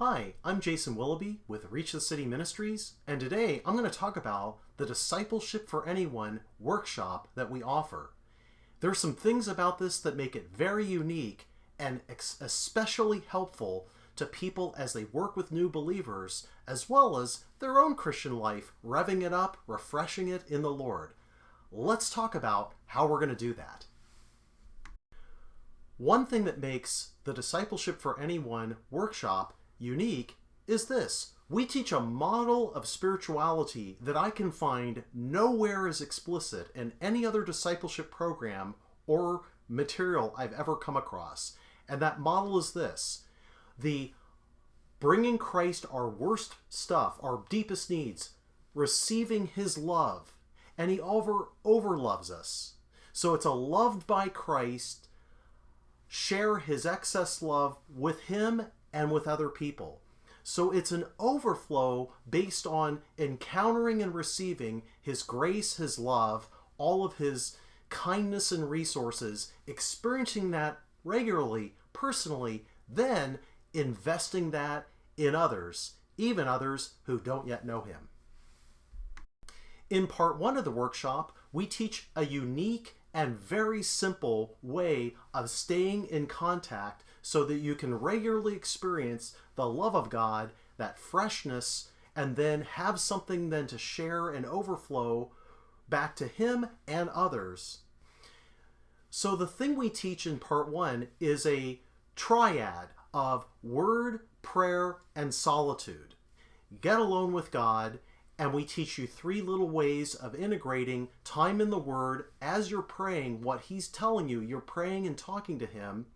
Hi, I'm Jason Willoughby with Reach the City Ministries, and today I'm going to talk about the Discipleship for Anyone workshop that we offer. There are some things about this that make it very unique and especially helpful to people as they work with new believers, as well as their own Christian life, revving it up, refreshing it in the Lord. Let's talk about how we're going to do that. One thing that makes the Discipleship for Anyone workshop unique is this. We teach a model of spirituality that I can find nowhere as explicit in any other discipleship program or material I've ever come across. And that model is this. The bringing Christ our worst stuff, our deepest needs, receiving his love, and he over loves us. So it's a loved by Christ, share his excess love with him and with other people. So it's an overflow based on encountering and receiving his grace, his love, all of his kindness and resources, experiencing that regularly, personally, then investing that in others, even others who don't yet know him. In part one of the workshop, we teach a unique and very simple way of staying in contact so that you can regularly experience the love of God, that freshness, and then have something then to share and overflow back to him and others. So the thing we teach in part one is a triad of word, prayer, and solitude. Get alone with God, and we teach you three little ways of integrating time in the Word as you're praying, what he's telling you. You're praying and talking to him,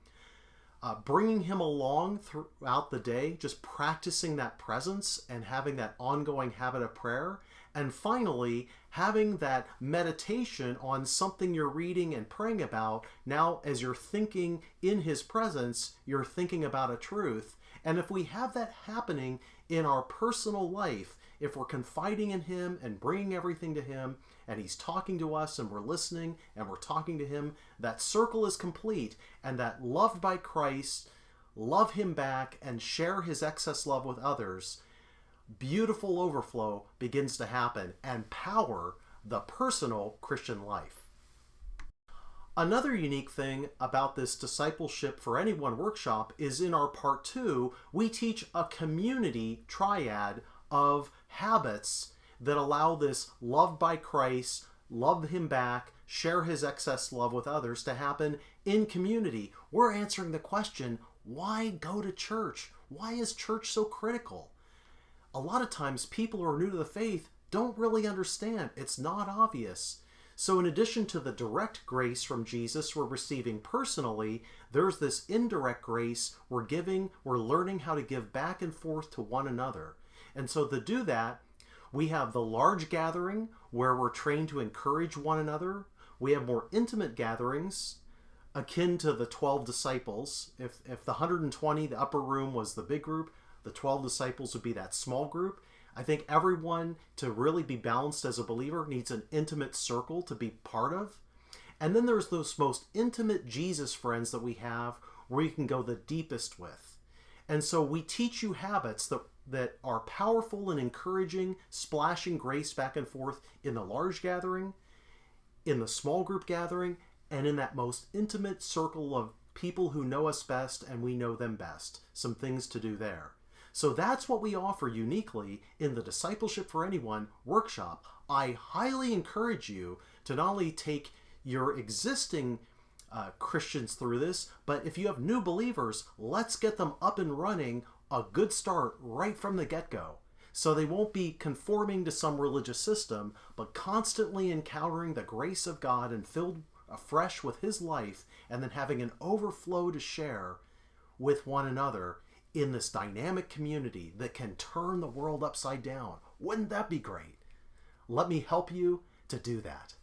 bringing him along throughout the day, just practicing that presence and having that ongoing habit of prayer. And finally, having that meditation on something you're reading and praying about. Now, as you're thinking in his presence, you're thinking about a truth. And if we have that happening in our personal life, if we're confiding in him and bringing everything to him, and he's talking to us and we're listening and we're talking to him, that circle is complete, and that loved by Christ, love him back and share his excess love with others, beautiful overflow begins to happen and power the personal Christian life. Another unique thing about this Discipleship for Anyone workshop is in our part two, we teach a community triad of habits that allow this love by Christ, love him back, share his excess love with others to happen in community. We're answering the question, why go to church? Why is church so critical? A lot of times people who are new to the faith don't really understand. It's not obvious. So in addition to the direct grace from Jesus we're receiving personally, there's this indirect grace we're learning how to give back and forth to one another. And so to do that, we have the large gathering where we're trained to encourage one another. We have more intimate gatherings akin to the 12 disciples. If the 120, the upper room, was the big group, the 12 disciples would be that small group. I think everyone, to really be balanced as a believer, needs an intimate circle to be part of. And then there's those most intimate Jesus friends that we have where you can go the deepest with. And so we teach you habits that are powerful and encouraging, splashing grace back and forth in the large gathering, in the small group gathering, and in that most intimate circle of people who know us best and we know them best. Some things to do there. So that's what we offer uniquely in the Discipleship for Anyone workshop. I highly encourage you to not only take your existing Christians through this, but if you have new believers, let's get them up and running, a good start right from the get-go. So they won't be conforming to some religious system, but constantly encountering the grace of God and filled afresh with his life, and then having an overflow to share with one another in this dynamic community that can turn the world upside down. Wouldn't that be great? Let me help you to do that.